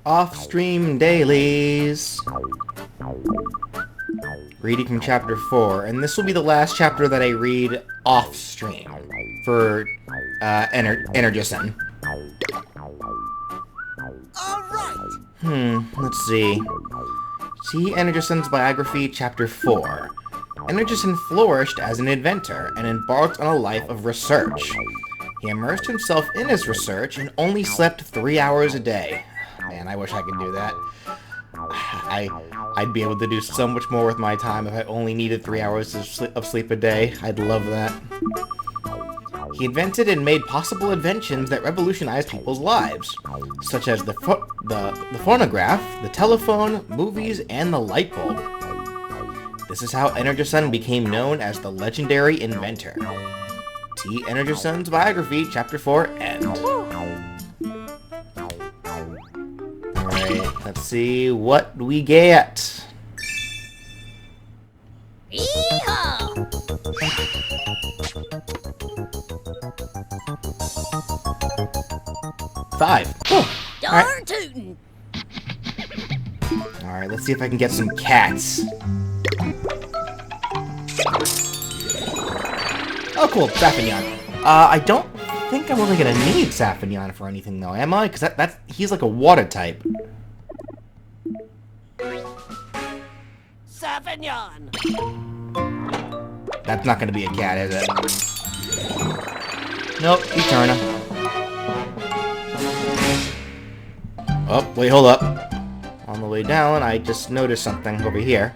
Off-stream dailies. Reading from chapter 4, and this will be the last chapter that I read off-stream for Energison. Let's see. See Energison's biography, chapter 4. Energison flourished as an inventor and embarked on a life of research. He immersed himself in his research and only slept 3 hours a day. Man, I wish I could do that. I'd be able to do so much more with my time if I only needed 3 hours of sleep a day. I'd love that. He invented and made possible inventions that revolutionized people's lives, such as the phonograph, the telephone, movies, and the light bulb. This is how Energison became known as the legendary inventor. See Energison's biography, chapter 4, end. Alright, let's see what we get. Yeehaw! 5. Oh, Darn tootin'! Alright, let's see if I can get some cats. Oh, cool, Safignon. I don't think I'm really gonna need Safignon for anything, though, am I? Because he's like a water type. Sauvignon! That's not gonna be a cat, is it? Nope, Eterna. Oh, wait, hold up. On the way down, I just noticed something over here.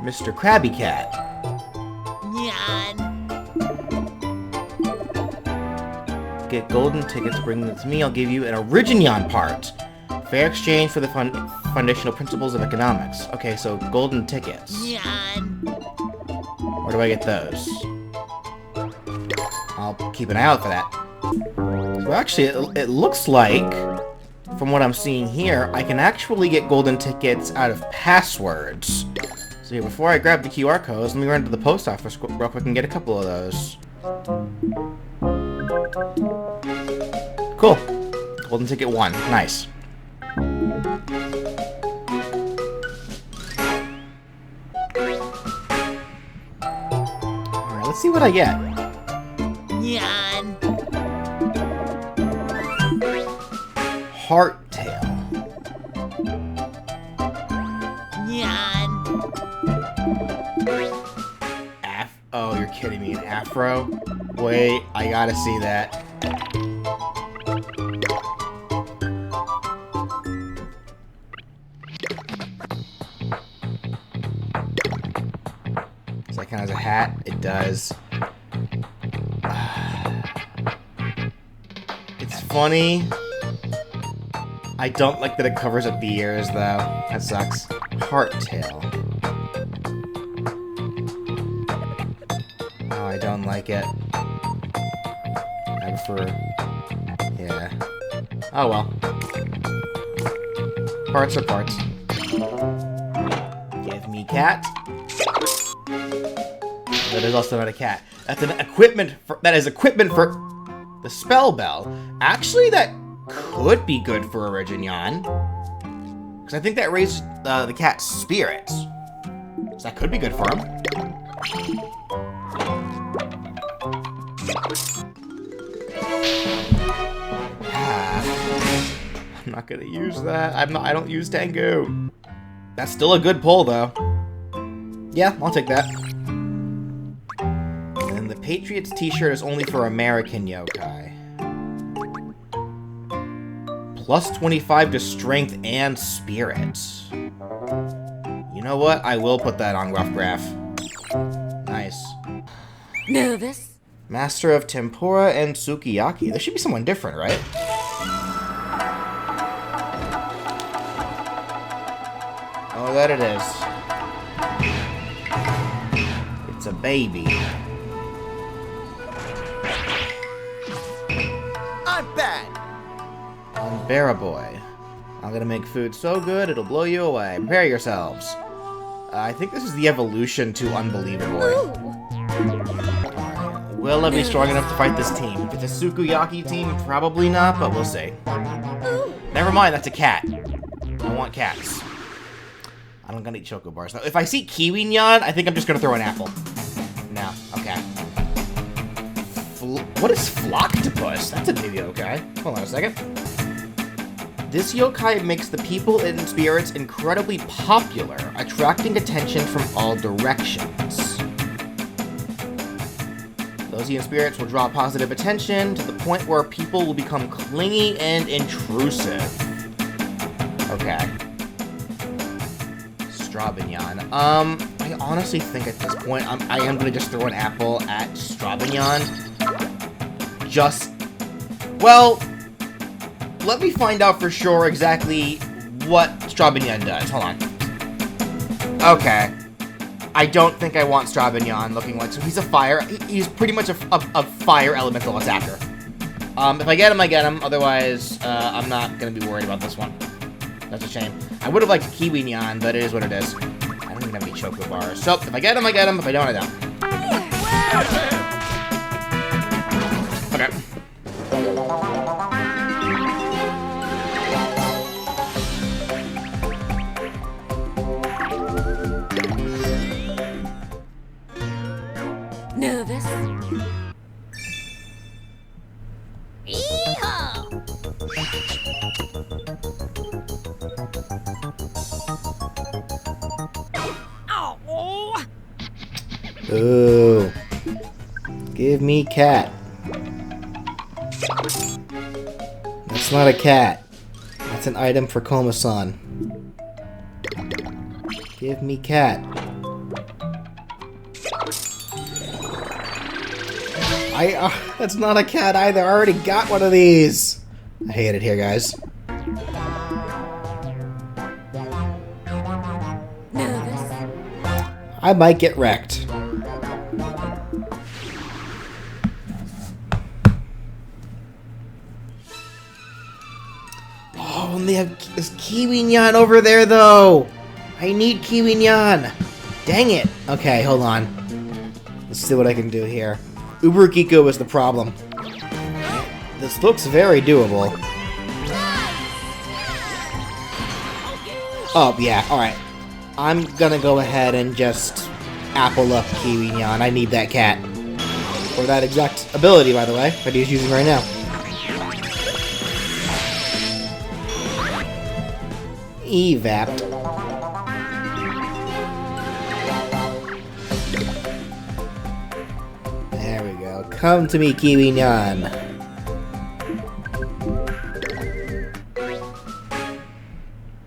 Mr. Krabby Cat. Nyan! Get golden tickets, bring them to me, I'll give you an Originion part. Fair exchange for the foundational principles of economics. Okay, so golden tickets. Nyan! Where do I get those? I'll keep an eye out for that. So actually, it looks like, from what I'm seeing here, I can actually get golden tickets out of passwords. So yeah, before I grab the QR codes, let me run to the post office real quick and get a couple of those. Cool. Golden ticket 1. Nice. Alright, let's see what I get. Nyan! Hearttail. Nyan! Oh, you're kidding me. An afro? Wait, I gotta see that. Does that count as a hat? It does. It's funny. I don't like that it covers up the ears, though. That sucks. Hearttail. Oh, I don't like it. I prefer... Yeah. Oh, well. Parts are parts. Give me cat. That is also not a cat. That's an equipment for... That is equipment for... The spell bell. Actually, that could be good for Originion. Because I think that raises the cat's spirits. So that could be good for him. I'm not gonna use that. I don't use Tengu. That's still a good pull, though. Yeah, I'll take that. And the Patriots t-shirt is only for American yokai. Plus 25 to strength and spirits. You know what? I will put that on Rough Graph. Nice. Nervous? Master of Tempura and Sukiyaki. There should be someone different, right? Oh, that it is. It's a baby. I'm bad. Unbearaboy. I'm gonna make food so good it'll blow you away. Prepare yourselves. I think this is the evolution to Unbelievable. Alright. Will I be strong enough to fight this team? If it's a Sukuyaki team, probably not, but we'll see. Never mind, that's a cat. I want cats. I don't gonna eat choco bars though. If I see Kiwi Nyan, I think I'm just gonna throw an apple. No, okay. What is Flocktopus? That's a new yokai. Hold on a second. This yokai makes the people and spirits incredibly popular, attracting attention from all directions. Those and spirits will draw positive attention to the point where people will become clingy and intrusive. Okay. Strabinyan. I honestly think at this point I am gonna just throw an apple at Strabinyan. Well, let me find out for sure exactly what Strabinyan does. Hold on. Okay. I don't think I want Strabinyan looking like... So he's a fire... He's pretty much a fire elemental attacker. If I get him, I get him. Otherwise, I'm not going to be worried about this one. That's a shame. I would have liked Kiwi Nyan, but it is what it is. I don't even have any choco bars. So, if I get him, I get him. If I don't, I don't. Okay. Nervous? Yeehaw! Oh! Ooh. Give me cat. That's not a cat. That's an item for Koma-san. Give me cat. That's not a cat either. I already got one of these. I hate it here, guys. Nervous? I might get wrecked. Oh, and they have this Kiwi Nyan over there, though. I need Kiwi Nyan. Dang it. Okay, hold on. Let's see what I can do here. Uber Geeko is the problem. This looks very doable. Oh, yeah, alright. I'm gonna go ahead and just apple up Kiwi Nyan. I need that cat. Or that exact ability, by the way, that he's using right now. Evapped. There we go. Come to me, Kiwi Nyan.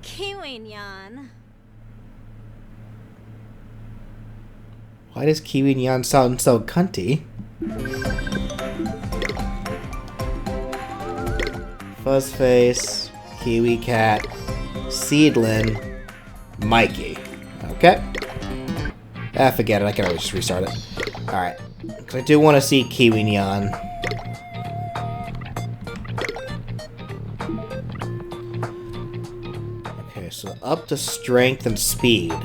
Kiwi Nyan. Why does Kiwi Nyan sound so cunty? Fuzzface, Kiwi Cat, Seedlin, Mikey. Okay. Ah, forget it. I can always just restart it. Alright. Because I do want to see Kiwi Nyan. Okay, so up to strength and speed.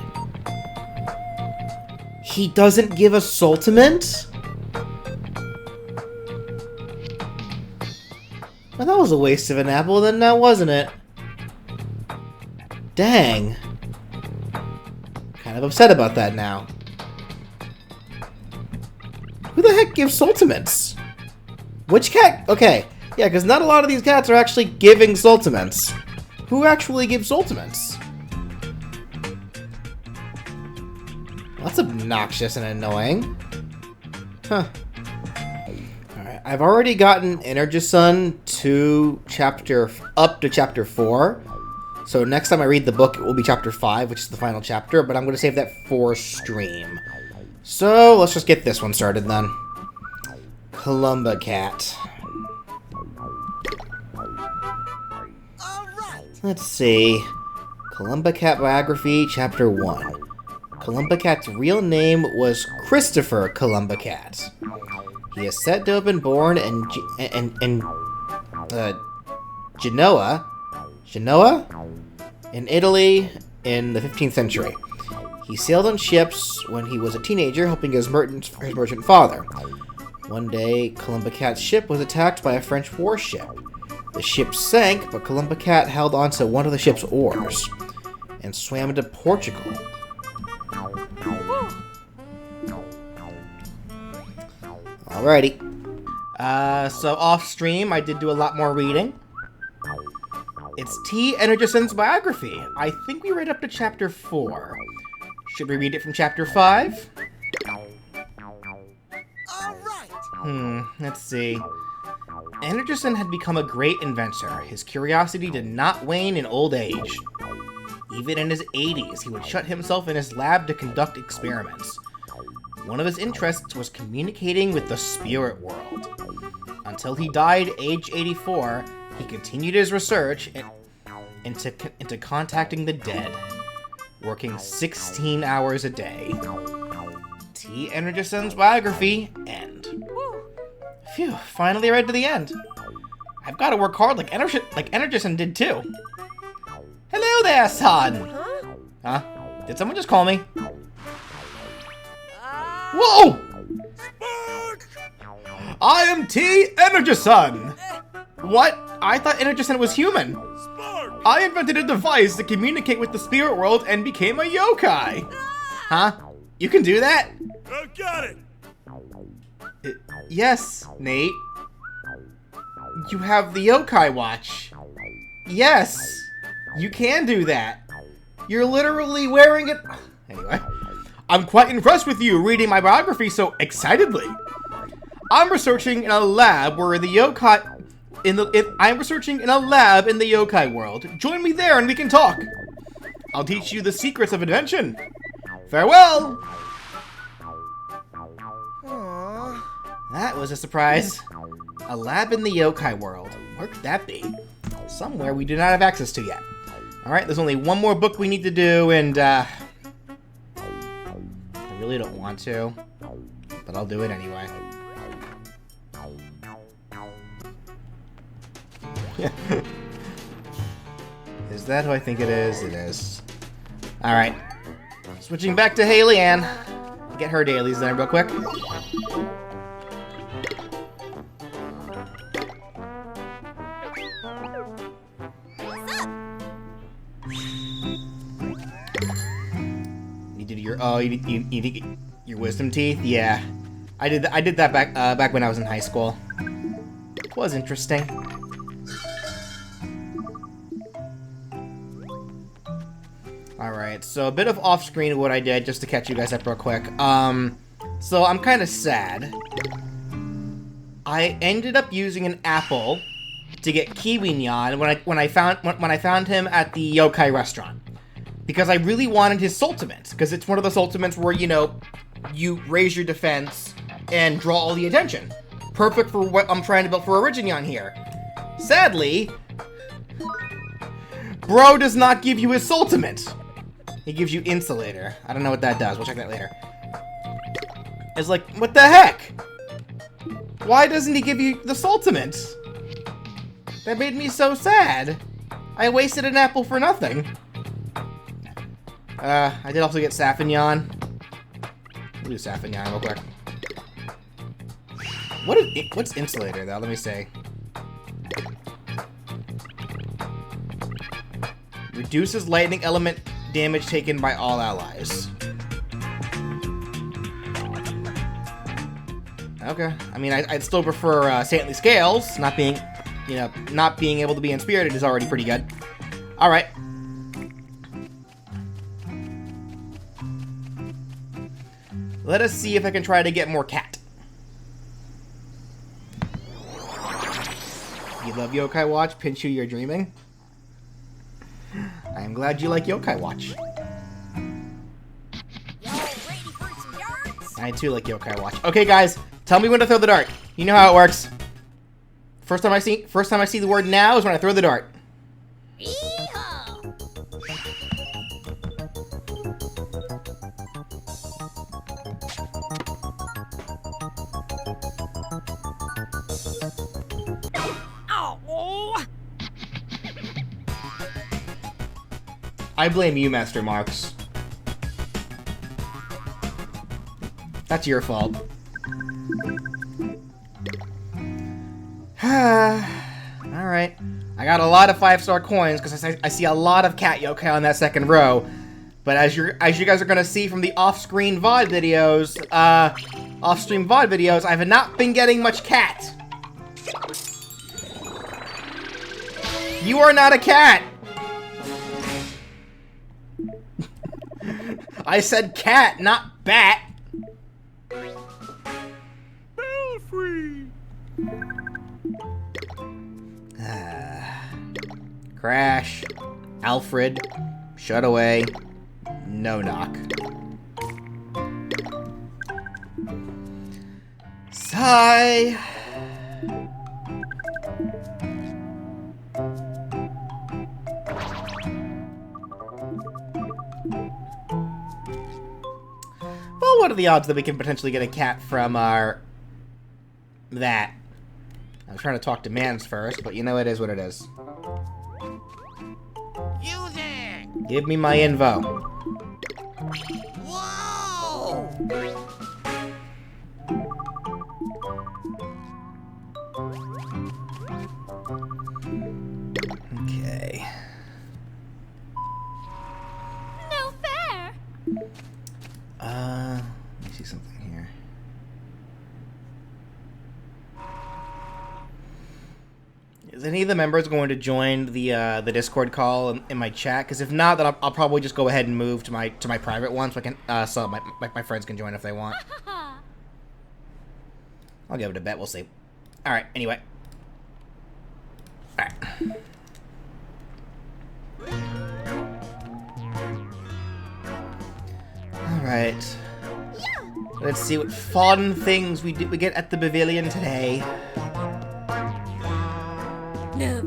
He doesn't give us Ultimate? Well, that was a waste of an apple then, now wasn't it? Dang. Kind of upset about that now. Who the heck gives Ultimates? Which cat? Okay. Yeah, because not a lot of these cats are actually giving Ultimates. Who actually gives Ultimates? That's obnoxious and annoying. Huh. Alright, I've already gotten Energisun up to chapter 4. So next time I read the book, it will be chapter 5, which is the final chapter, but I'm going to save that for stream. So, let's just get this one started then. Columba Cat. Let's see. Columba Cat Biography, Chapter 1. Columba Cat's real name was Christopher Columba Cat. He is said to have been born in Genoa, in Italy in the 15th century. He sailed on ships when he was a teenager, helping his merchant father. One day, Columba-Cat's ship was attacked by a French warship. The ship sank, but Columba-Cat held onto one of the ship's oars and swam into Portugal. Alrighty. So off-stream, I did do a lot more reading. It's T. Energison's biography. I think we read up to chapter 4. Should we read it from chapter 5? Let's see. Energison had become a great inventor. His curiosity did not wane in old age. Even in his 80s, he would shut himself in his lab to conduct experiments. One of his interests was communicating with the spirit world. Until he died, age 84, he continued his research into contacting the dead, working 16 hours a day. T. Energison's biography, end. Phew, finally read to the end. I've got to work hard like Energison did too. Hello there, son! Huh? Did someone just call me? Whoa! I am T. Energison! What? I thought Energison was human. I invented a device to communicate with the spirit world and became a yokai. Huh? You can do that? I got it! Yes, Nate. You have the yokai watch. Yes! You can do that. You're literally wearing it. Anyway. I'm quite impressed with you reading my biography so excitedly. I'm researching in a lab where the yokai... I'm researching in a lab in the yokai world. Join me there and we can talk. I'll teach you the secrets of invention. Farewell! Aww. That was a surprise. A lab in the yokai world. Where could that be? Somewhere we do not have access to yet. Alright, there's only one more book we need to do, and I really don't want to, but I'll do it anyway. Is that who I think it is? It is. Alright. Switching back to Haley Ann. Get her dailies then real quick. You did your you did your wisdom teeth? Yeah. I did that back when I was in high school. It was interesting. Alright, so a bit of off-screen of what I did, just to catch you guys up real quick. So I'm kind of sad. I ended up using an apple to get Kiwi-nyan when I found him at the yokai restaurant. Because I really wanted his Sultimate, because it's one of those Ultimates where, you know, you raise your defense and draw all the attention. Perfect for what I'm trying to build for Originion here. Sadly, bro does not give you his Sultimate. He gives you Insulator. I don't know what that does. We'll check that later. It's like, what the heck? Why doesn't he give you the Sultimate? That made me so sad. I wasted an apple for nothing. I did also get Safinyan. We'll do Safinyan real quick. What's Insulator, though? Let me see. Reduces lightning element damage taken by all allies. Okay. I mean, I'd still prefer Saintly Scales. Not being able to be inspirited is already pretty good. Alright. Let us see if I can try to get more cat. You love Yokai Watch? Pinshu, you're dreaming? I am glad you like Yokai Watch. I too like Yokai Watch. Okay, guys, tell me when to throw the dart. You know how it works. First time I see the word now is when I throw the dart. I blame you, Master Marks. That's your fault. Alright. I got a lot of 5-star coins because I see a lot of cat yokai on that second row. But as you guys are gonna see from the off-screen VOD videos, off-stream VOD videos, I have not been getting much cat. You are not a cat! I said cat, not bat! Belfry. Crash. Alfred. Shut away. No knock. Sigh. Well, what are the odds that we can potentially get a cat from our... that? I was trying to talk to Mans first, but you know it is what it is. You there. Give me my info. Whoa. Okay. No fair. Let me see something here. Is any of the members going to join the Discord call in my chat? Because if not, then I'll probably just go ahead and move to my private one so I can so my friends can join if they want. I'll give it a bet. We'll see. All right. Anyway. All right. All right. Let's see what fun things we get at the pavilion today. No.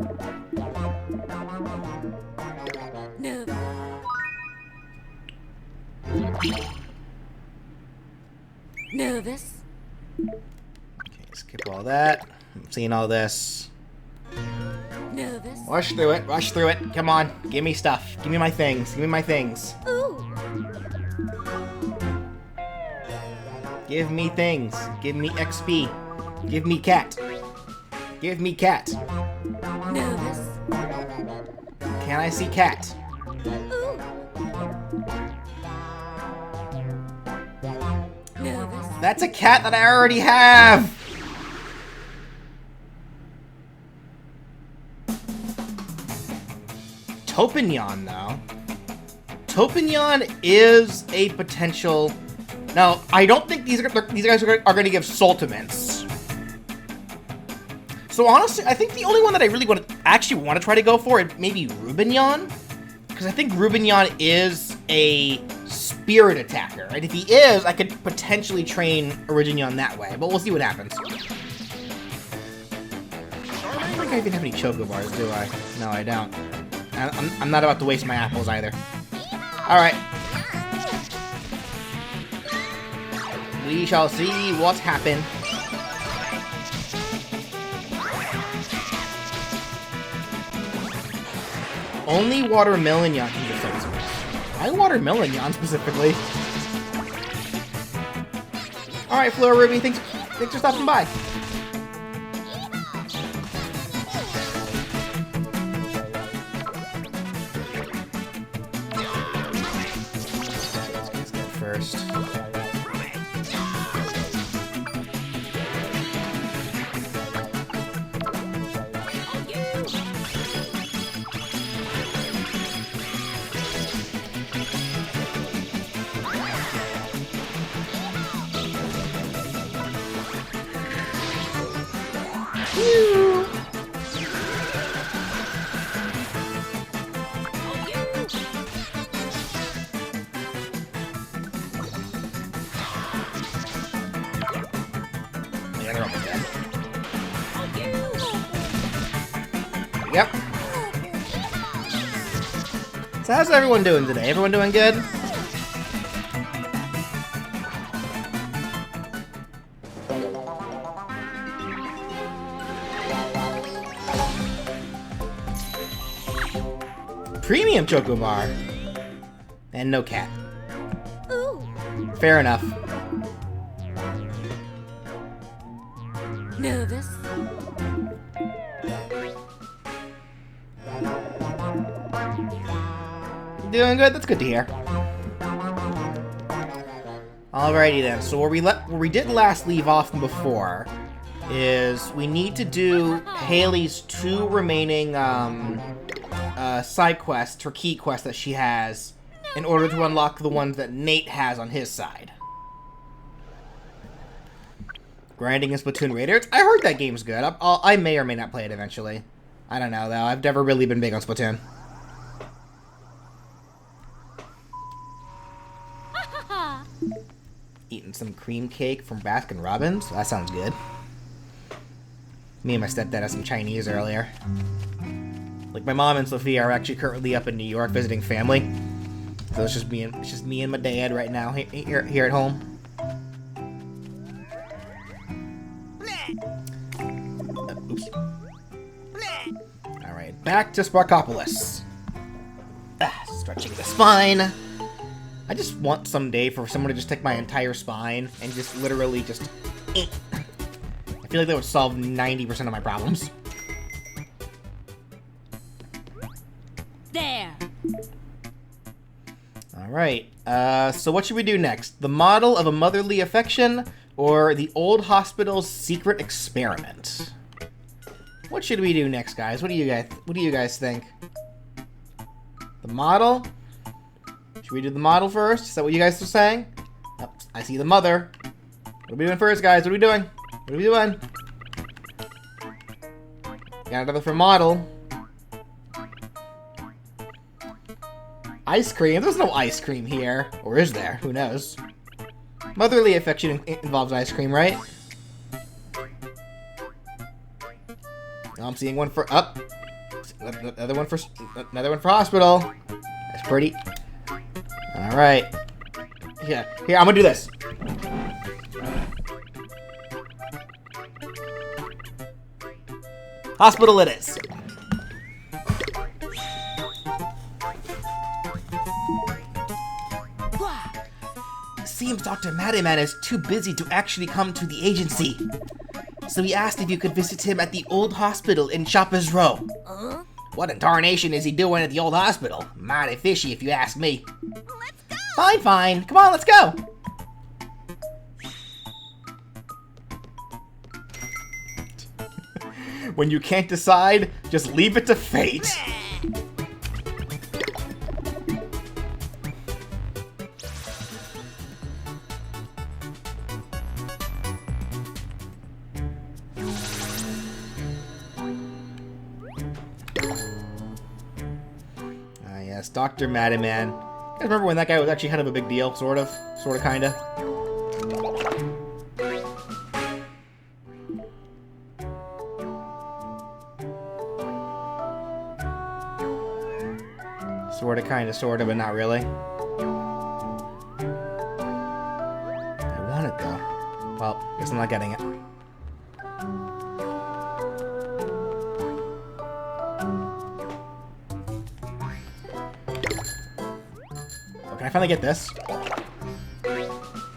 No. Nervous. Okay, skip all that. I'm seeing all this. Nervous. Rush through it. Rush through it. Come on. Give me stuff. Give me my things. Give me my things. Ooh. Give me things. Give me XP. Give me cat. Give me cat. Nervous. Can I see cat? Ooh. Nervous. That's a cat that I already have! Topinyon, though. Topinyon is a potential... Now, I don't think these guys are going to give Soltiments. So honestly, I think the only one that I really want to try to go for is maybe Rubinyon. Because I think Rubinyon is a spirit attacker. Right? If he is, I could potentially train Originion that way. But we'll see what happens. I don't think I even have any Choco Bars, do I? No, I don't. I'm not about to waste my apples either. Alright. We shall see what happens. Only Watermelon Yon can defend me. Why Watermelon Yon specifically? Alright, Flora Ruby, thanks for stopping by. Let's go first. Yeah, they're almost dead. Yep. So how's everyone doing today? Everyone doing good? Premium Chocobar. And no cat. Ooh. Fair enough. Nervous. Doing good? That's good to hear. Alrighty then, so where we did last leave off from before is we need to do Haley's 2 remaining side quests, or key quests that she has, in order to unlock the ones that Nate has on his side. Grinding in Splatoon Raiders? I heard that game's good. I may or may not play it eventually. I don't know, though. I've never really been big on Splatoon. Eating some cream cake from Baskin Robbins? That sounds good. Me and my stepdad had some Chinese earlier. Like, my mom and Sophia are actually currently up in New York visiting family. So it's just me and my dad right now here at home. Oops. Alright, back to Sparkopolis. Stretching the spine. I just want someday for someone to just take my entire spine and just literally just... I feel like that would solve 90% of my problems. There. Alright, so what should we do next? The model of a motherly affection or the old hospital's secret experiment? What should we do next, guys? What do you guys think? The model? Should we do the model first? Is that what you guys are saying? Oh, I see the mother. What are we doing first, guys? What are we doing? What are we doing? Got another for model. Ice cream? There's no ice cream here. Or is there? Who knows? Motherly affection involves ice cream, right? Now I'm seeing one for up. Another one for hospital. That's pretty. All right. Yeah. Here, I'm gonna do this. Hospital it is. Seems Dr. Madaman is too busy to actually come to the agency. So he asked if you could visit him at the old hospital in Shoppers Row. What in tarnation is he doing at the old hospital? Mighty fishy if you ask me. Let's go. Fine, fine. Come on, let's go. When you can't decide, just leave it to fate. Yes, Dr. Madaman. You guys remember when that guy was actually kind of a big deal? Sort of, kinda. Sorta, kinda, sorta, but not really. I want it, though. Well, guess I'm not getting it. Can I finally get this?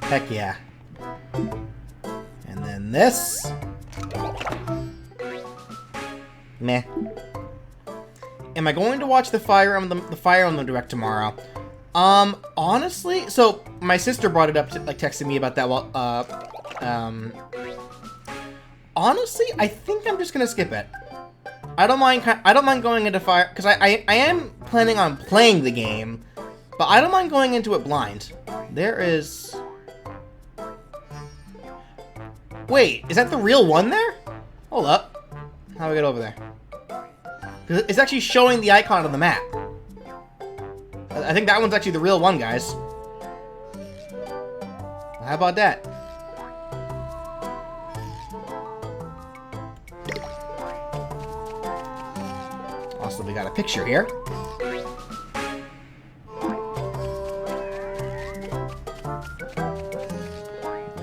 Heck yeah. And then this. Meh. Am I going to watch the Fire Emblem Direct tomorrow? Honestly, so my sister brought it up, texted me about that. Honestly, I think I'm just gonna skip it. I don't mind going into Fire, because I am planning on playing the game. But I don't mind going into it blind. There is... Wait, is that the real one there? Hold up. How do I get over there? Because it's actually showing the icon on the map. I think that one's actually the real one, guys. How about that? Also, we got a picture here.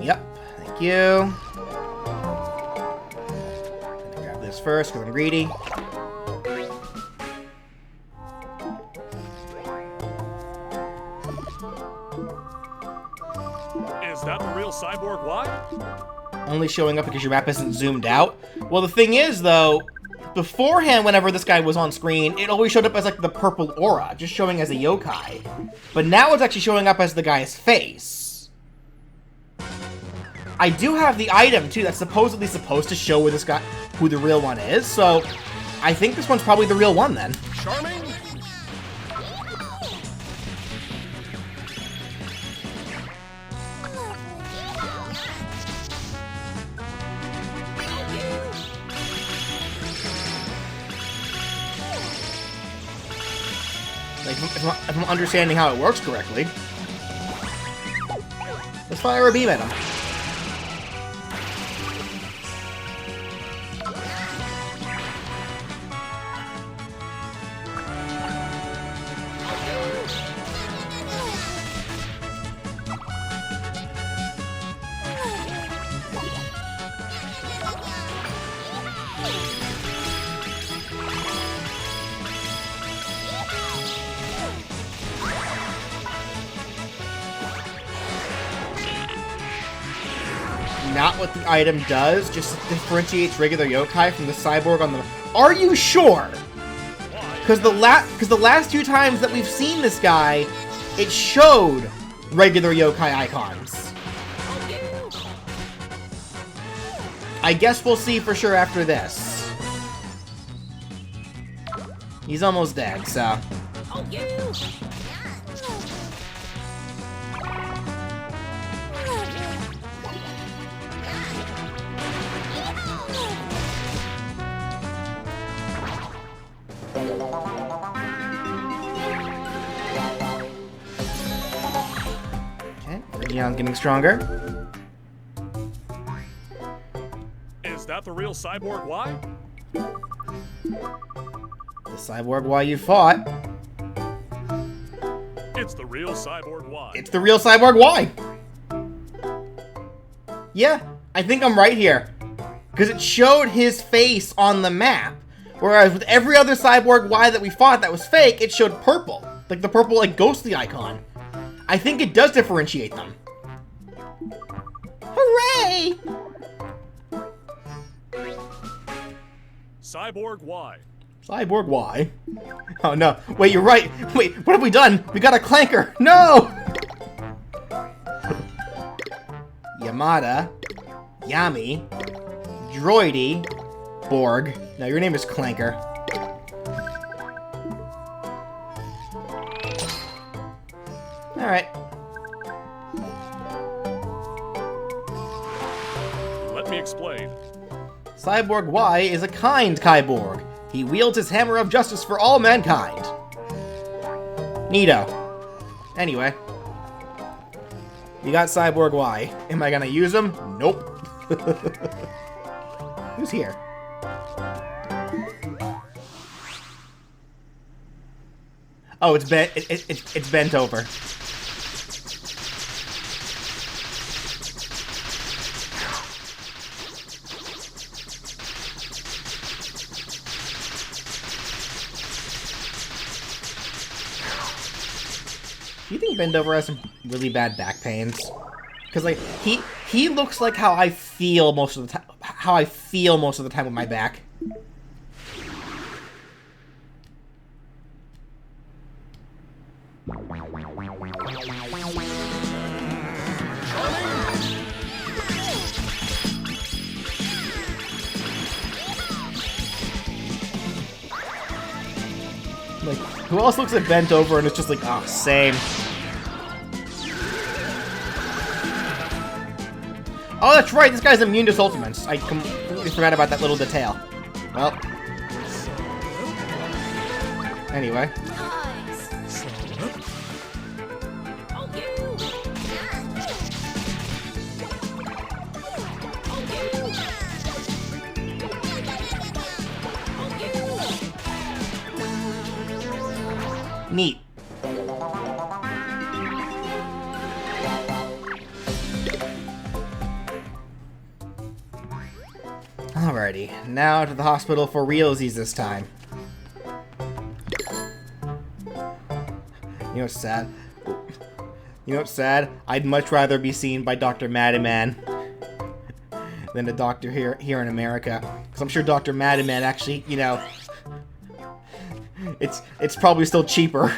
Yep, thank you. Grab this first because I'm greedy. Is that the real Cyborg Y? Only showing up because your map isn't zoomed out. Well, the thing is, though, beforehand, whenever this guy was on screen, it always showed up as, like, the purple aura, just showing as a yokai. But now it's actually showing up as the guy's face. I do have the item, too, that's supposedly supposed to show where this guy, who the real one is, so I think this one's probably the real one, then. Charming. Like, if I'm understanding how it works correctly. Let's fire a beam at him. Not what the item does, just differentiates regular yokai from the cyborg on the... Are you sure? Because the last 2 times that we've seen this guy, it showed regular yokai icons. I guess we'll see for sure after this. He's almost dead, so... Okay, Leon's getting stronger. Is that the real Cyborg Y? The cyborg Y you fought. It's the real Cyborg Y. It's the real cyborg Y! Yeah, I think I'm right here. Because it showed his face on the map. Whereas with every other cyborg Y that we fought that was fake, it showed purple. Like the purple, like, ghostly icon. I think it does differentiate them. Hooray! Cyborg Y. Cyborg Y? Oh no. Wait, you're right. Wait, what have we done? We got a clanker. No! Yamada. Yami. Droidy. Borg. Now your name is Clanker. Alright. Let me explain. Cyborg Y is a kind Kyborg. He wields his hammer of justice for all mankind. Neato. Anyway. You got Cyborg Y. Am I gonna use him? Nope. Who's here? Oh, it's bent. It's bent over. Do you think Bendover has some really bad back pains? Because like he looks like how I feel most of the time. How I feel most of the time with my back. Like, who else looks at bent over and it's just like, ah, oh, same. Oh, that's right, this guy's immune to ultimates. I completely forgot about that little detail. Well. Anyway. Neat. Alrighty, now to the hospital for realsies this time. You know what's sad? You know what's sad? I'd much rather be seen by Dr. Madiman than a doctor here in America. Because I'm sure Dr. Madaman actually, you know, it's probably still cheaper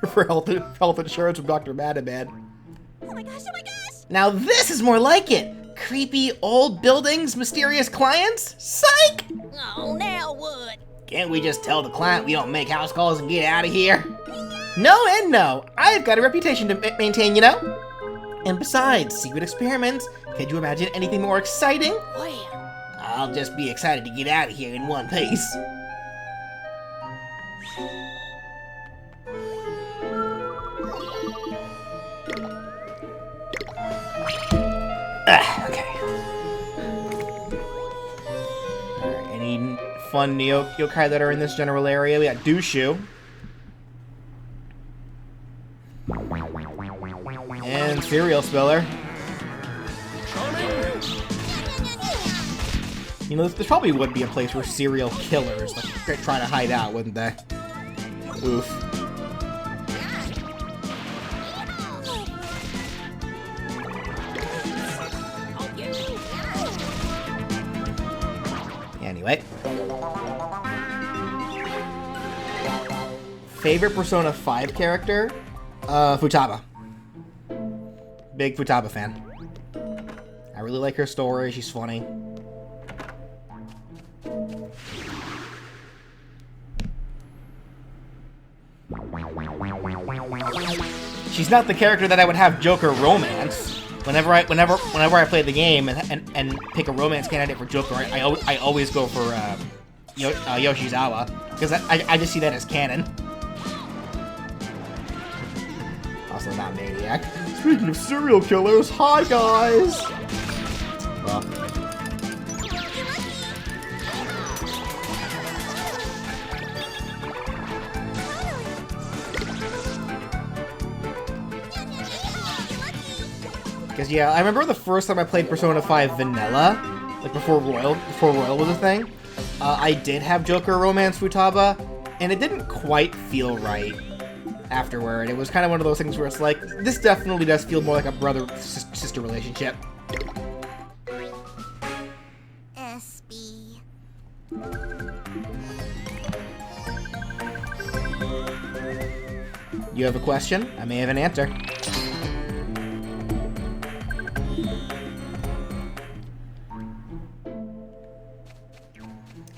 for health insurance from Dr. Madaman. Oh my gosh, oh my gosh! Now this is more like it. Creepy old buildings, mysterious clients? Psych! Oh, now what? Can't we just tell the client we don't make house calls and get out of here? No and no. I've got a reputation to maintain, you know? And besides, secret experiments. Could you imagine anything more exciting? Well, I'll just be excited to get out of here in one piece. Okay. Alright, any fun yokai that are in this general area? We got Dushu. And Cereal Spiller. You know, this probably would be a place where serial killers like try to hide out, wouldn't they? Oof. Anyway. Favorite Persona 5 character? Futaba. Big Futaba fan. I really like her story, she's funny. She's not the character that I would have Joker romance. Whenever I play the game and pick a romance candidate for Joker, I always go for Yoshizawa because I just see that as canon. Also not Maniac. Speaking of serial killers, hi guys. Well. Because yeah, I remember the first time I played Persona 5 Vanilla, like before Royal was a thing. I did have Joker romance Futaba, and it didn't quite feel right afterward. It was kind of one of those things where it's like, this definitely does feel more like a brother-sister relationship. SB. You have a question? I may have an answer.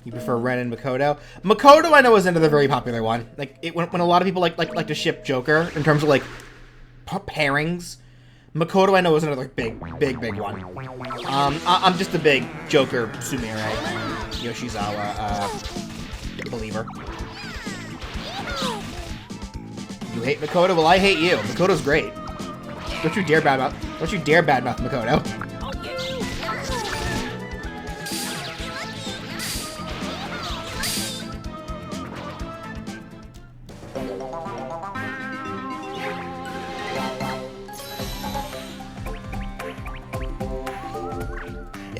You prefer Ren and Makoto? Makoto I know is another very popular one. Like when a lot of people like to ship Joker in terms of like pairings. Makoto I know is another big one. I'm just a big Joker Sumire Yoshizawa believer. You hate Makoto? Well, I hate you. Makoto's great. Don't you dare badmouth Makoto.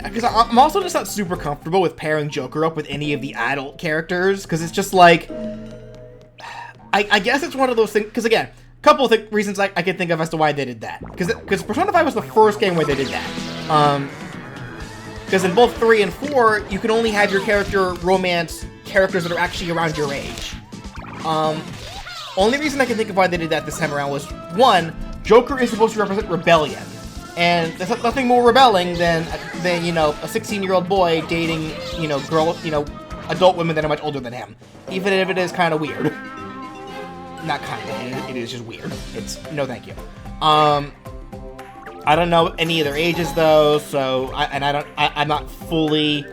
Because I'm also just not super comfortable with pairing Joker up with any of the adult characters, because it's just like, I guess it's one of those things, because again, a couple of reasons I can think of as to why they did that. Because Persona 5 was the first game where they did that. Because in both 3 and 4, you can only have your character romance characters that are actually around your age. Only reason I can think of why they did that this time around was, one, Joker is supposed to represent rebellion. And there's nothing more rebelling than you know, a 16-year-old boy dating, you know, adult women that are much older than him. Even if it is kind of weird. Not kind of, it is just weird. It's, no thank you. I don't know any of their ages though, so, I'm not fully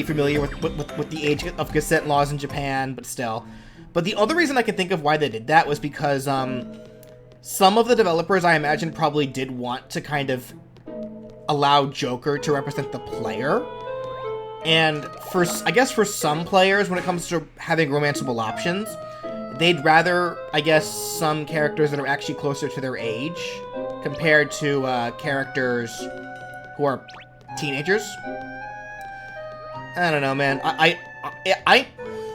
familiar with the age of consent laws in Japan, but still. But the other reason I can think of why they did that was because, some of the developers, I imagine, probably did want to kind of allow Joker to represent the player. And I guess for some players, when it comes to having romanceable options, they'd rather, I guess, some characters that are actually closer to their age compared to characters who are teenagers. I don't know, man. I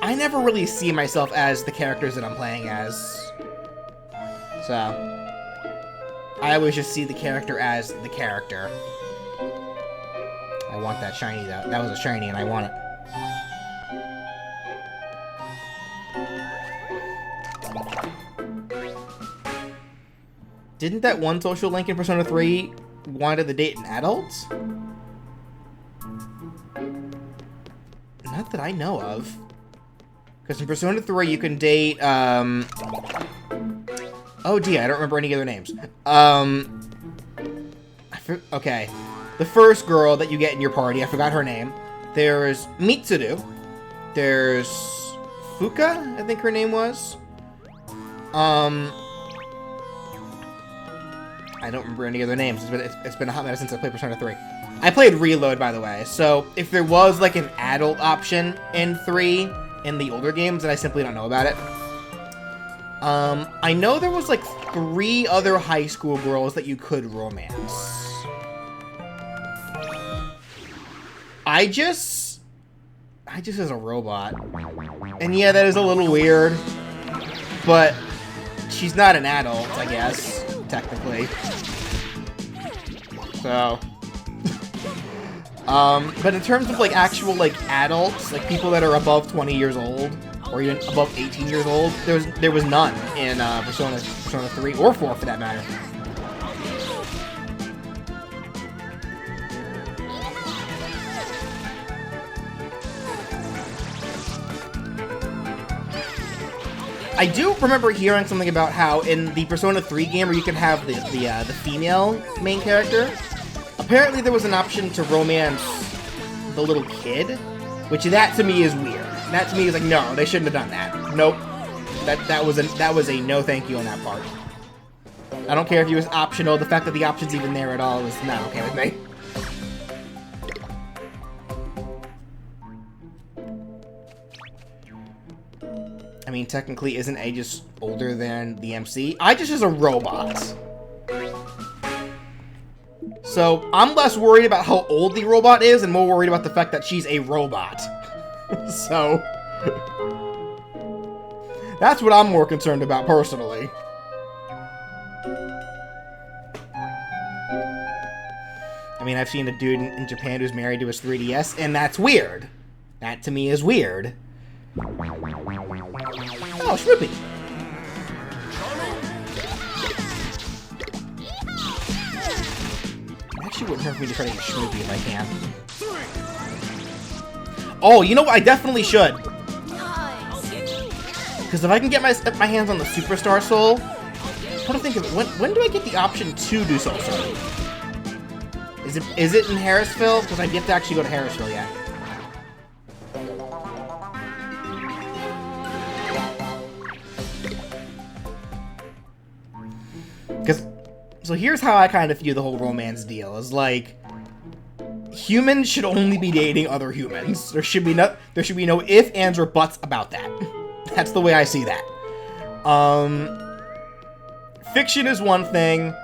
never really see myself as the characters that I'm playing as. So, I always just see the character as the character. I want that shiny, though. That was a shiny, and I want it. Didn't that one social link in Persona 3 wanted to date an adult? Not that I know of. Because in Persona 3 you can date, oh dear, I don't remember any other names. Okay. The first girl that you get in your party, I forgot her name. There's Mitsuru. There's Fuka, I think her name was. I don't remember any other names. It's been a hot minute since I played Persona 3. I played Reload, by the way, so if there was, like, an adult option in 3 in the older games, then I simply don't know about it. I know there was, like, 3 other high school girls that you could romance. I just as a robot. And yeah, that is a little weird, but she's not an adult, I guess, technically. So, but in terms of, like, actual, like, adults, like, people that are above 20 years old, or even above 18 years old, there was none in, Persona 3, or 4, for that matter. I do remember hearing something about how in the Persona 3 game where you can have the female main character, apparently there was an option to romance the little kid, which that to me is weird. That to me is like, no, they shouldn't have done that. Nope. That was a no thank you on that part. I don't care if it was optional, the fact that the option's even there at all is not okay with me. I mean, technically, isn't Aegis older than the MC? Aegis is a robot. So, I'm less worried about how old the robot is and more worried about the fact that she's a robot. So, that's what I'm more concerned about, personally. I mean, I've seen a dude in Japan who's married to his 3DS, and that's weird. That, to me, is weird. Oh, Shmoopy! It actually wouldn't hurt me to try to get Shmoopy if I can. Oh, you know what? I definitely should. Because if I can get my hands on the Superstar Soul, I'm trying to think of it. When do I get the option to do Soul Search? Is it in Harrisville? Because I've yet to actually go to Harrisville yet. So here's how I kind of view the whole romance deal, is like, humans should only be dating other humans. There should be no ifs, ands, or buts about that. That's the way I see that. Fiction is one thing,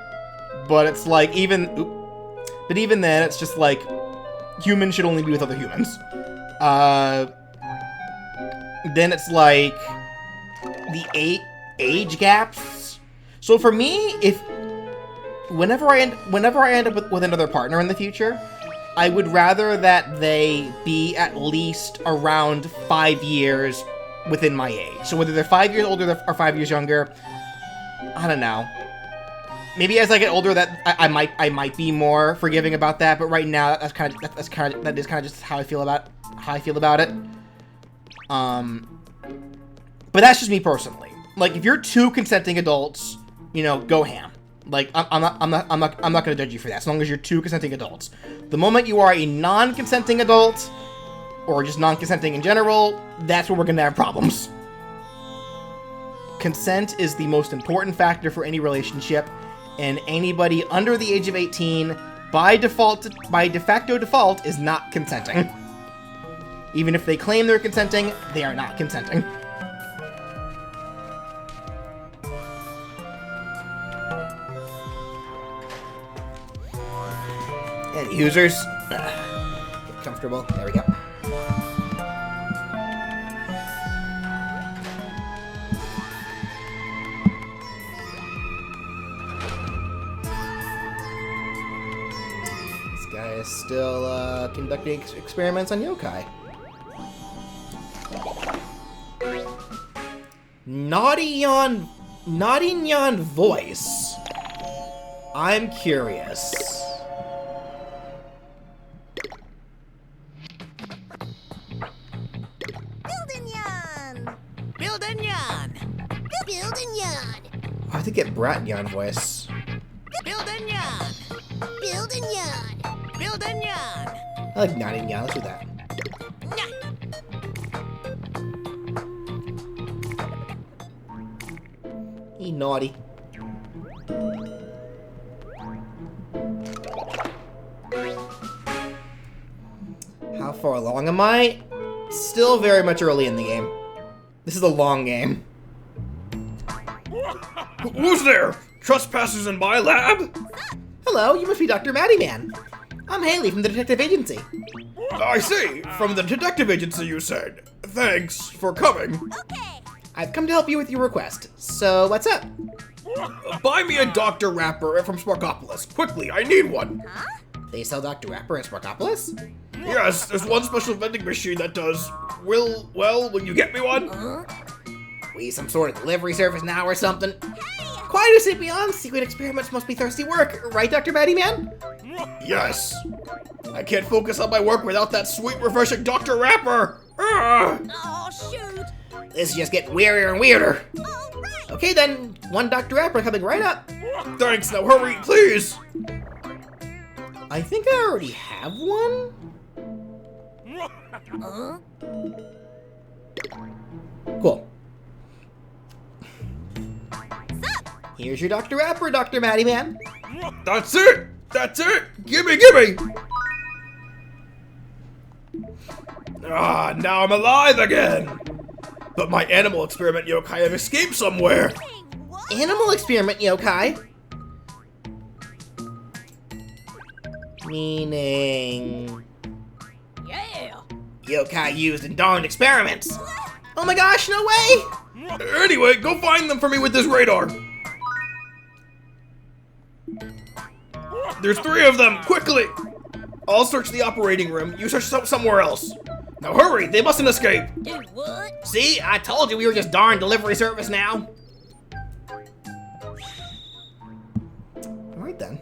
but it's like, even then, it's just like, humans should only be with other humans. Then it's like, the age gaps. So for me, whenever I end up with another partner in the future, I would rather that they be at least around 5 years within my age. So whether they're 5 years older or 5 years younger, I don't know. Maybe as I get older, that I might be more forgiving about that. But right now, that is kind of just how I feel about it. But that's just me personally. Like, if you're 2 consenting adults, you know, go ham. Like, I'm not gonna judge you for that, as long as you're 2 consenting adults. The moment you are a non-consenting adult, or just non-consenting in general, that's where we're gonna have problems. Consent is the most important factor for any relationship, and anybody under the age of 18, by de facto default, is not consenting. Even if they claim they're consenting, they are not consenting. And users, get comfortable. There we go. This guy is still conducting experiments on yokai. Naughty Nyan voice. I'm curious. Building yarn. Building yarn. Building yarn. I have to get Brat Yarn voice. Building yarn. Building yarn. Building yarn. I like nodding yarn. Let's do that. He naughty. How far along am I? Still very much early in the game. This is a long game. Who's there? Trespassers in my lab? Hello, you must be Dr. Matty Man. I'm Haley from the detective agency. I see. From the detective agency, you said. Thanks for coming. Okay. I've come to help you with your request. So, what's up? Buy me a Dr. Rapper from Sparkopolis. Quickly, I need one. They sell Dr. Rapper in Sparkopolis? Yes, there's one special vending machine that does. Will you get me one? We some sort of delivery service now or something? Quiet as it beyond, secret experiments must be thirsty work, right, Dr. Matty Man? Yes. I can't focus on my work without that sweet, refreshing Dr. Rapper. Oh, shoot. This is just getting weirder and weirder. All right. Okay then, one Dr. Rapper coming right up. Thanks, now hurry, please. I think I already have one? Cool. Here's your Dr. Rapper, Dr. Matty Man. That's it. That's it. Gimme. Now I'm alive again. But my animal experiment yokai have escaped somewhere. Hey, what? Animal experiment yokai? Meaning... Yeah. yokai used in darned experiments. Oh my gosh, no way! Anyway, go find them for me with this radar. There's 3 of them, quickly! I'll search the operating room, you search somewhere else. Now hurry, they mustn't escape. Do what? See, I told you we were just darn delivery service now. Alright then.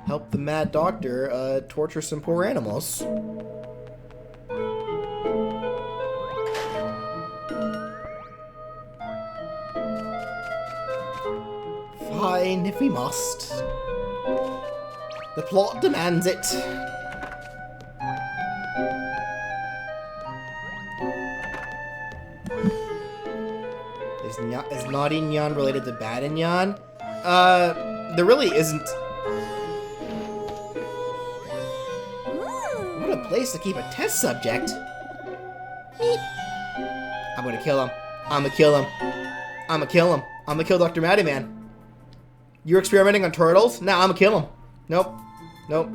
Help the mad doctor torture some poor animals. Fine, if we must. The plot demands it. Is Naughty Nyan related to Bad Nyan? There really isn't. Ooh. What a place to keep a test subject. Meep. I'm gonna kill him. I'm gonna kill him. I'm gonna kill him. I'm gonna kill Dr. Matty Man. You're experimenting on turtles? Nah, I'm gonna kill him. Nope. Nope.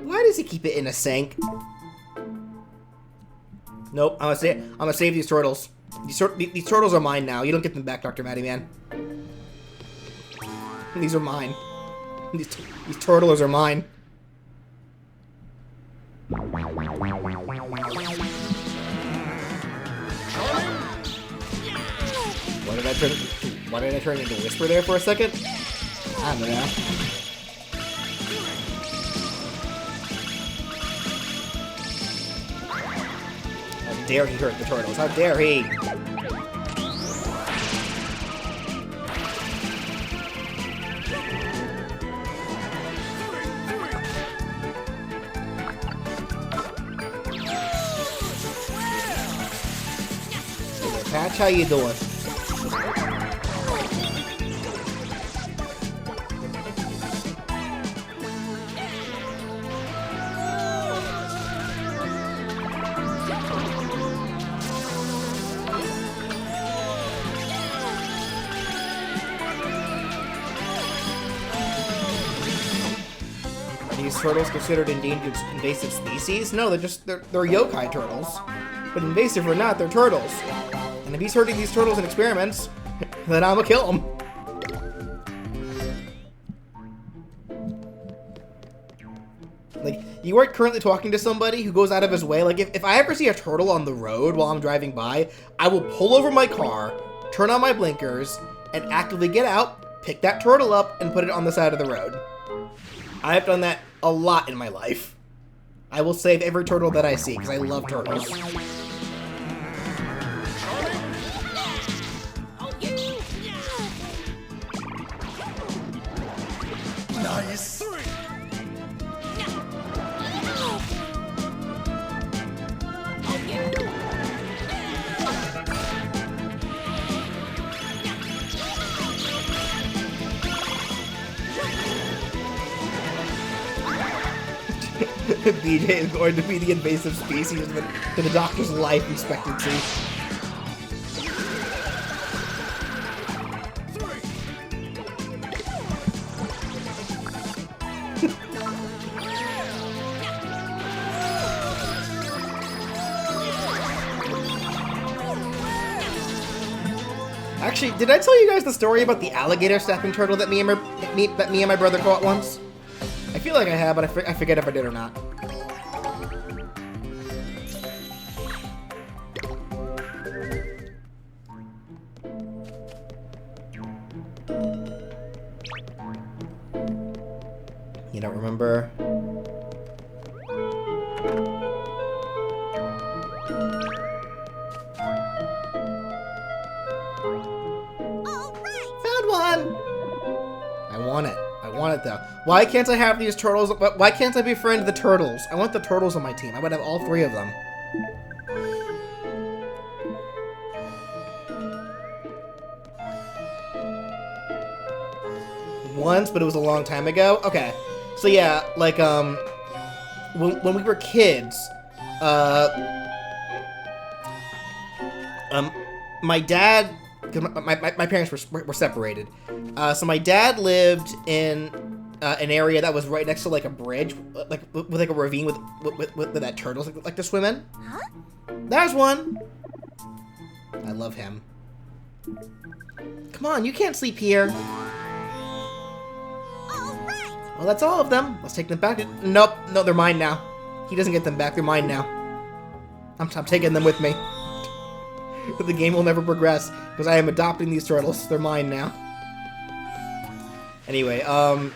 Why does he keep it in a sink? Nope. I'm gonna save these turtles. These turtles are mine now. You don't get them back, Dr. Matty Man. These are mine. These turtles are mine. Why did I turn into Whisper there for a second? I don't know. How dare he hurt the turtles? How dare he? Hey, Patch, how you doing? Are these turtles considered endangered invasive species? No, they're yokai turtles. But invasive or not, they're turtles. And if he's hurting these turtles in experiments, then I'm gonna kill him. Like, you aren't currently talking to somebody who goes out of his way. Like, if I ever see a turtle on the road while I'm driving by, I will pull over my car, turn on my blinkers, and actively get out, pick that turtle up, and put it on the side of the road. I've done that a lot in my life. I will save every turtle that I see, because I love turtles. Nice. BJ is going to be the invasive species to the doctor's life expectancy. Actually, did I tell you guys the story about the alligator snapping turtle that me and my brother caught once? I feel like I have, but I forget if I did or not. You don't remember? Found one! I want it. I want it though. Why can't I have these turtles? Why can't I befriend the turtles? I want the turtles on my team. I would have all 3 of them. Once, but it was a long time ago. Okay. So yeah, like, when we were kids, my dad, because my parents were separated, so my dad lived in an area that was right next to like a bridge, like with like a ravine with that turtles like to swim in. Huh? There's one. I love him. Come on, you can't sleep here. Well, that's all of them. Let's take them back. Nope, no, they're mine now. He doesn't get them back. They're mine now. I'm taking them with me. The game will never progress because I am adopting these turtles. They're mine now. Anyway, so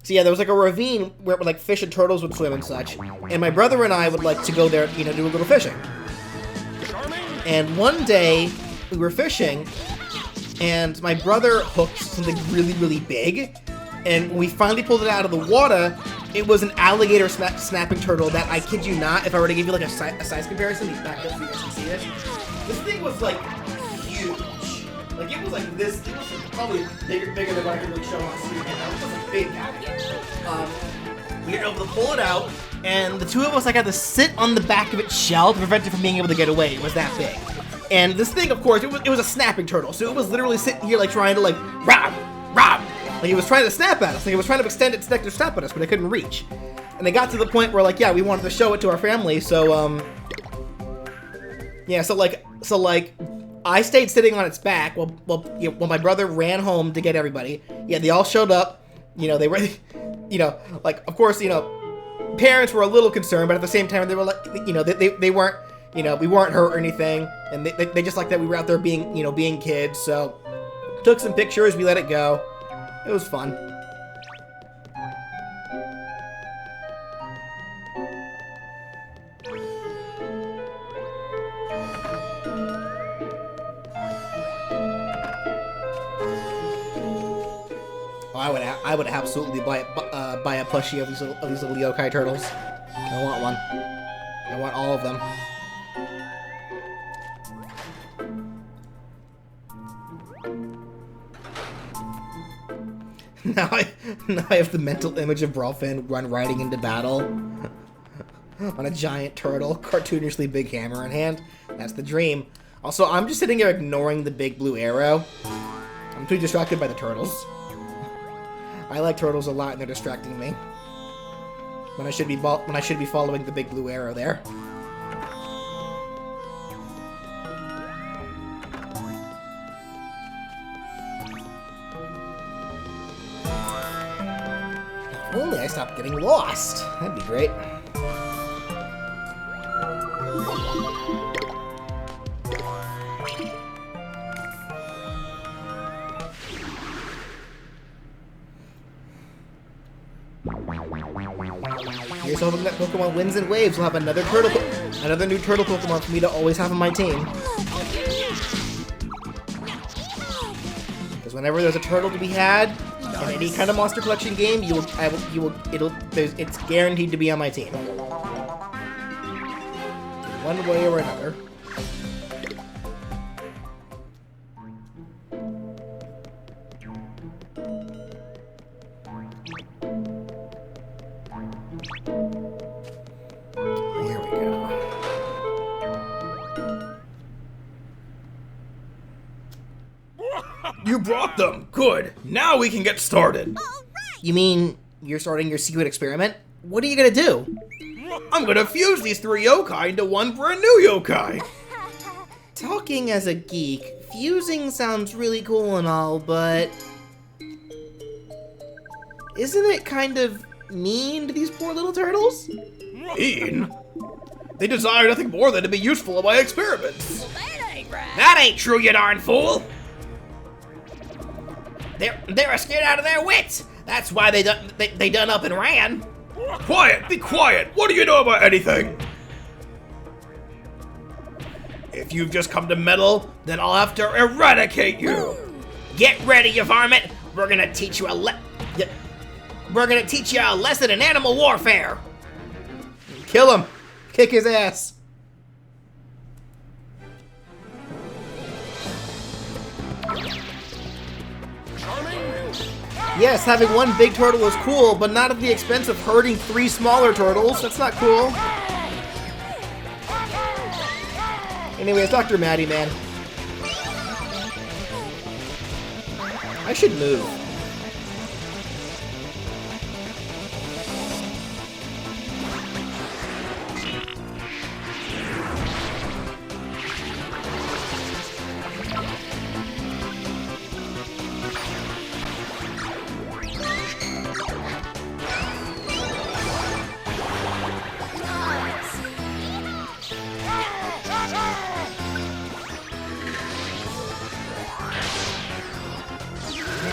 yeah, there was like a ravine where like fish and turtles would swim and such, and my brother and I would like to go there, you know, do a little fishing. And one day we were fishing, and my brother hooked something really, really big. And when we finally pulled it out of the water, it was an alligator snapping turtle that, I kid you not, if I were to give you like a size comparison, these back up so you guys can see this. This thing was like huge. Like it was like this. It was probably bigger than what I could really show on screen. It was a big alligator. We were able to pull it out, and the 2 of us like had to sit on the back of its shell to prevent it from being able to get away. It was that big. And this thing, of course, it was a snapping turtle, so it was literally sitting here like trying to like rob. Like, it was trying to snap at us. Like, it was trying to extend its neck to snap at us, but it couldn't reach. And they got to the point where, like, yeah, we wanted to show it to our family, so, yeah, so, like, I stayed sitting on its back while my brother ran home to get everybody. Yeah, they all showed up. You know, they were, you know, like, of course, you know, parents were a little concerned, but at the same time, they were, like, you know, they weren't, you know, we weren't hurt or anything. And they just liked that we were out there being, you know, being kids, so took some pictures, we let it go. It was fun. Oh, I would absolutely buy a plushie of these little yokai turtles. I want one. I want all of them. Now I have the mental image of Brawlfin riding into battle on a giant turtle, cartoonishly big hammer in hand. That's the dream. Also, I'm just sitting here ignoring the big blue arrow. I'm too distracted by the turtles. I like turtles a lot, and they're distracting me. When I should be following the big blue arrow there. If only I stopped getting lost. That'd be great. Here's hoping that Pokemon Winds and Waves will have another new turtle Pokemon for me to always have on my team. Because whenever there's a turtle to be had in any kind of monster collection game, it's guaranteed to be on my team. One way or another. Here we go. You brought them! Good! Now we can get started! You mean you're starting your secret experiment? What are you gonna do? I'm gonna fuse these 3 yokai into one brand new yokai! Talking as a geek, fusing sounds really cool and all, but... isn't it kind of mean to these poor little turtles? Mean? They desire nothing more than to be useful in my experiments! Well, that ain't right. That ain't true, you darn fool! They're scared out of their wits! That's why they done up and ran! Quiet! Be quiet! What do you know about anything? If you've just come to meddle, then I'll have to eradicate you! Get ready, you varmint! We're gonna teach you a lesson in animal warfare! Kill him! Kick his ass! Yes, having one big turtle is cool, but not at the expense of hurting 3 smaller turtles. That's not cool. Anyways, Dr. Matty, man. I should move.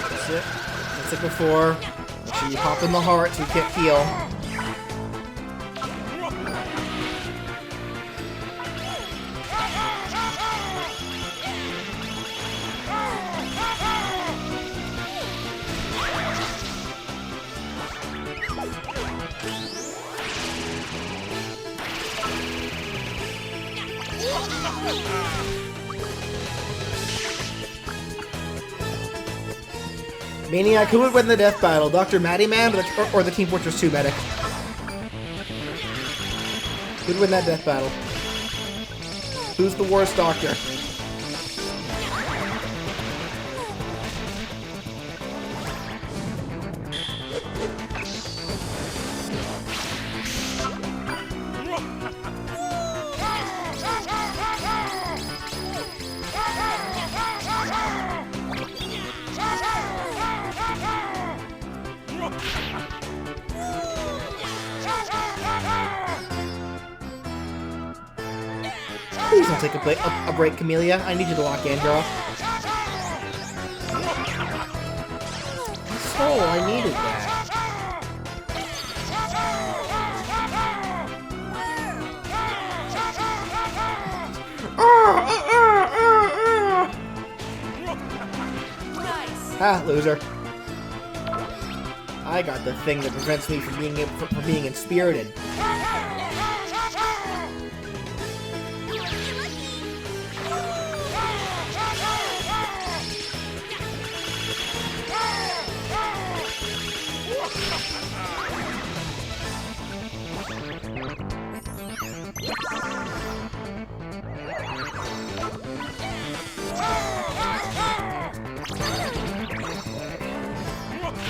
That's it. That's it before. Make sure you pop in the heart so you can't heal. Maniac, who would win the death battle? Dr. Matty Man or the Team Fortress 2 medic? Who'd win that death battle? Who's the worst doctor? Please don't take a break, Camellia. I need you to lock in, girl. So, I needed that. Ah, loser. I got the thing that prevents me from being inspirited.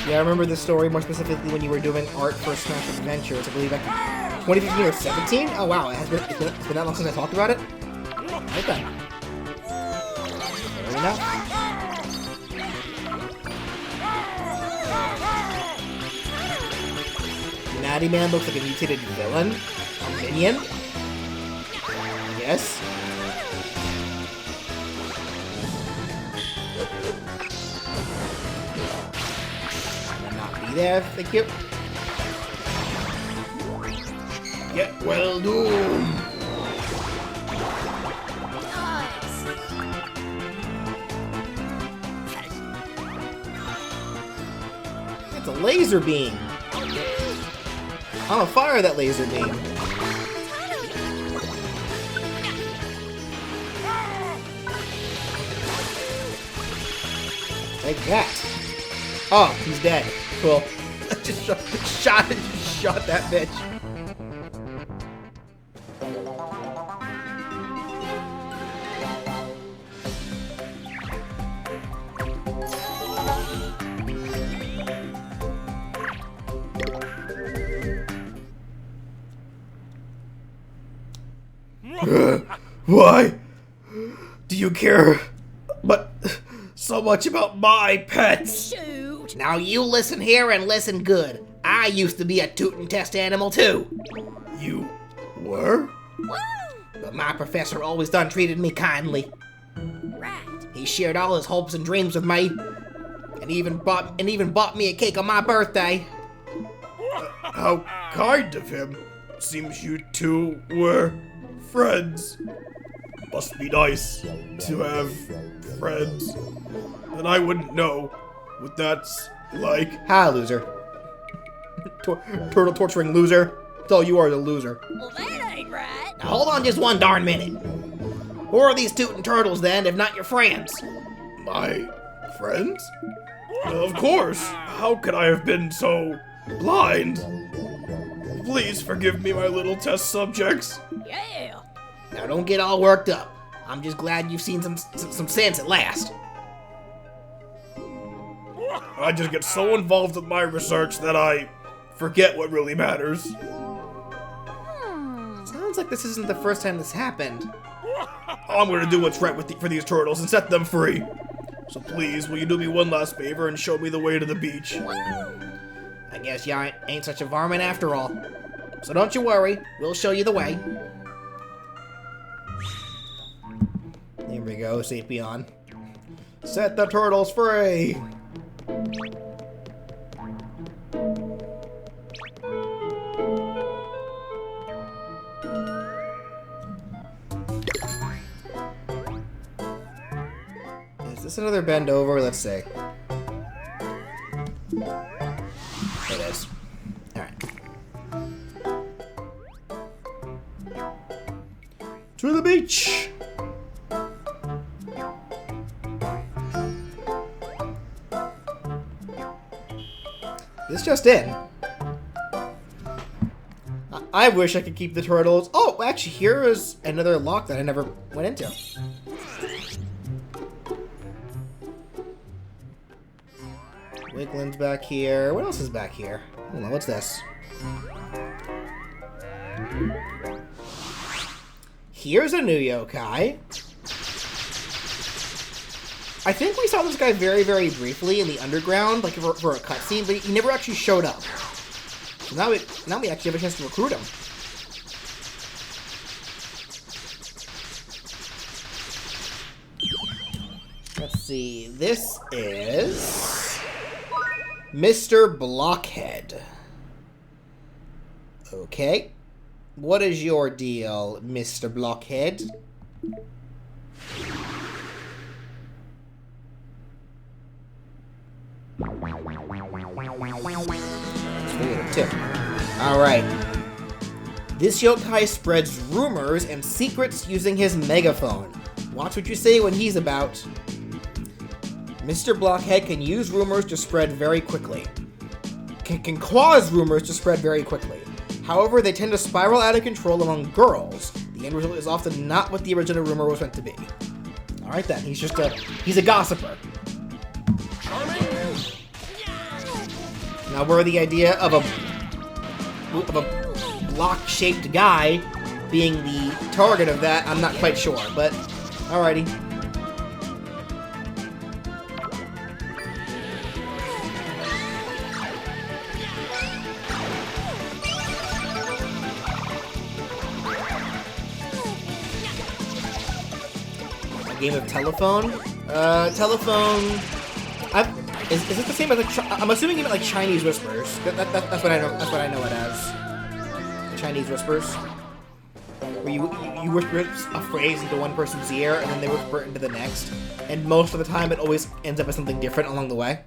Yeah, I remember this story more specifically when you were doing art for Smash Adventures, I believe back in 2015 or 17? Oh wow, it's been that long since I talked about it? Right then. Fair enough. Natty Man looks like a mutated villain? A minion? Yes. There, thank you. Get well doomed. Nice. It's a laser beam. I'm gonna fire that laser beam. Take that. Oh, he's dead. Cool. Just shot that bitch. Why do you care but so much about my pets? Shoot. Now you listen here and listen good. I used to be a toot and test animal too. You were? Woo. But my professor always done treated me kindly. Right. He shared all his hopes and dreams with me. And even bought me a cake on my birthday. How kind of him. Seems you two were friends. Must be nice to have friends. And I wouldn't know what that's like. Hi, loser. Turtle torturing loser. That's all you are, is a loser. Well, that ain't right. Now hold on just one darn minute. Who are these tootin' turtles then, if not your friends? My friends? Of course. How could I have been so blind? Please forgive me, my little test subjects. Yeah. Now don't get all worked up. I'm just glad you've seen some sense at last. I just get so involved with my research that I forget what really matters. Sounds like this isn't the first time this happened. I'm gonna do what's right for these turtles and set them free. So please, will you do me one last favor and show me the way to the beach? I guess you ain't such a varmint after all. So don't you worry, we'll show you the way. Here we go, Sapion. Set the turtles free! Is this another bend over? Let's see. It is. Alright. To the beach! This just in. I wish I could keep the turtles. Oh, actually, here is another lock that I never went into. Wiglin's back here. What else is back here? I don't know. What's this? Here's a new yokai. I think we saw this guy very, very briefly in the underground, like for a cutscene, but he never actually showed up. So now we actually have a chance to recruit him. Let's see. This is Mr. Blockhead. Okay. What is your deal, Mr. Blockhead? Tip. Alright. This yokai spreads rumors and secrets using his megaphone. Watch what you say when he's about. Mr. Blockhead can use rumors to spread very quickly. Can cause rumors to spread very quickly. However, they tend to spiral out of control among girls. The end result is often not what the original rumor was meant to be. Alright then, he's a gossiper. Now, where the idea of a block-shaped guy being the target of that, I'm not quite sure, but alrighty. A game of telephone? Telephone... Is it the same as I'm assuming you meant like Chinese whispers. That's what I know. That's what I know it as. Chinese whispers. Where you whisper a phrase into one person's ear, and then they whisper it into the next. And most of the time, it always ends up as something different along the way.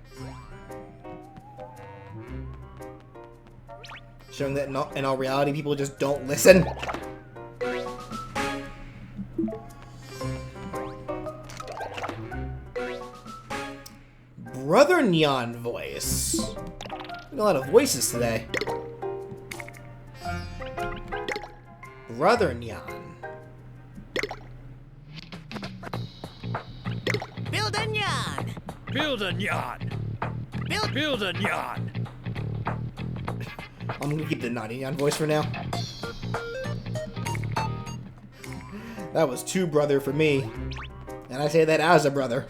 Showing that in all reality, people just don't listen. Brother Nyan voice. A lot of voices today. Brother Nyan. Build a Nyan. Build a Nyan. Build a Nyan. I'm gonna keep the naughty Nyan voice for now. That was too brother for me. And I say that as a brother.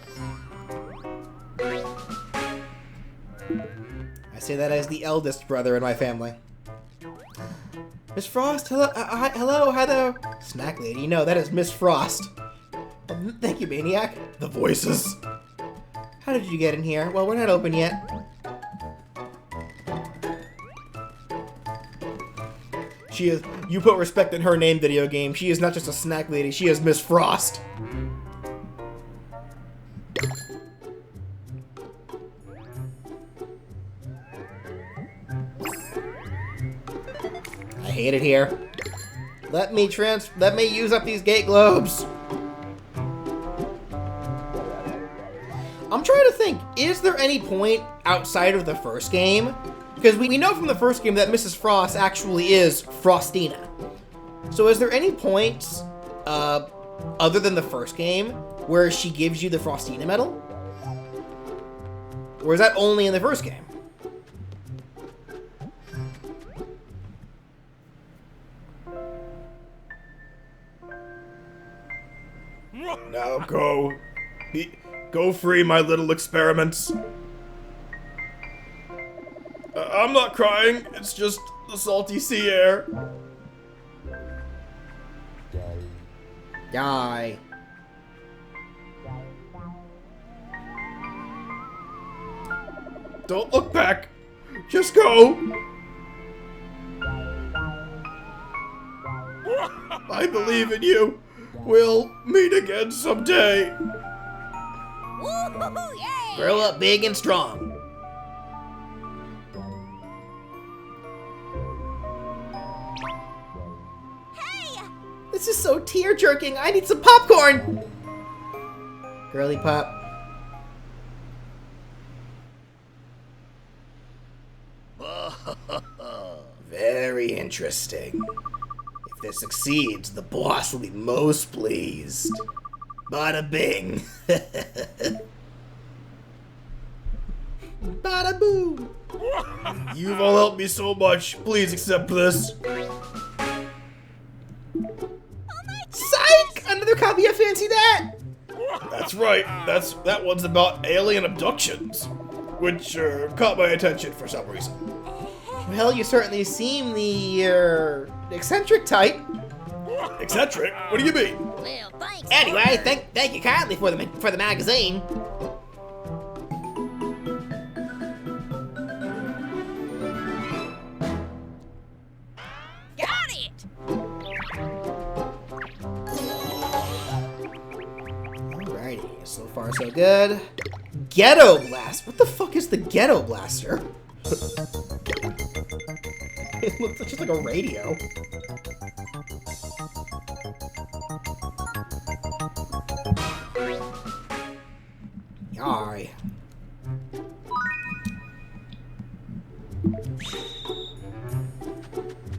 I say that as the eldest brother in my family. Miss Frost, hello, hello, hi there. Snack lady, no, that is Miss Frost. Oh, thank you, Maniac. The voices. How did you get in here? Well, we're not open yet. She is, you put respect in her name, video game. She is not just a snack lady, she is Miss Frost. I hate it here. Let me use up these gate globes. I'm trying to think, is there any point outside of the first game? Because we know from the first game that Mrs. Frost actually is Frostina. So is there any point, other than the first game, where she gives you the Frostina medal? Or is that only in the first game? Now go. Go free, my little experiments. I'm not crying, it's just the salty sea air. Die. Don't look back. Just go. I believe in you. We'll meet again someday. Woo-hoo-hoo, yay! Grow up big and strong. Hey! This is so tear-jerking. I need some popcorn. Girly pop. Very interesting. If this succeeds, the boss will be most pleased. Bada bing. Bada boom. You've all helped me so much. Please accept this. Psych! Another copy of Fancy That! That's right. That one's about alien abductions, which caught my attention for some reason. Well, you certainly seem the, eccentric type. Eccentric? What do you mean? Well, thanks. Anyway, thank you kindly for the magazine. Got it! Alrighty, so far so good. Ghetto Blast. What the fuck is the Ghetto Blaster? It looks just like a radio. Yar.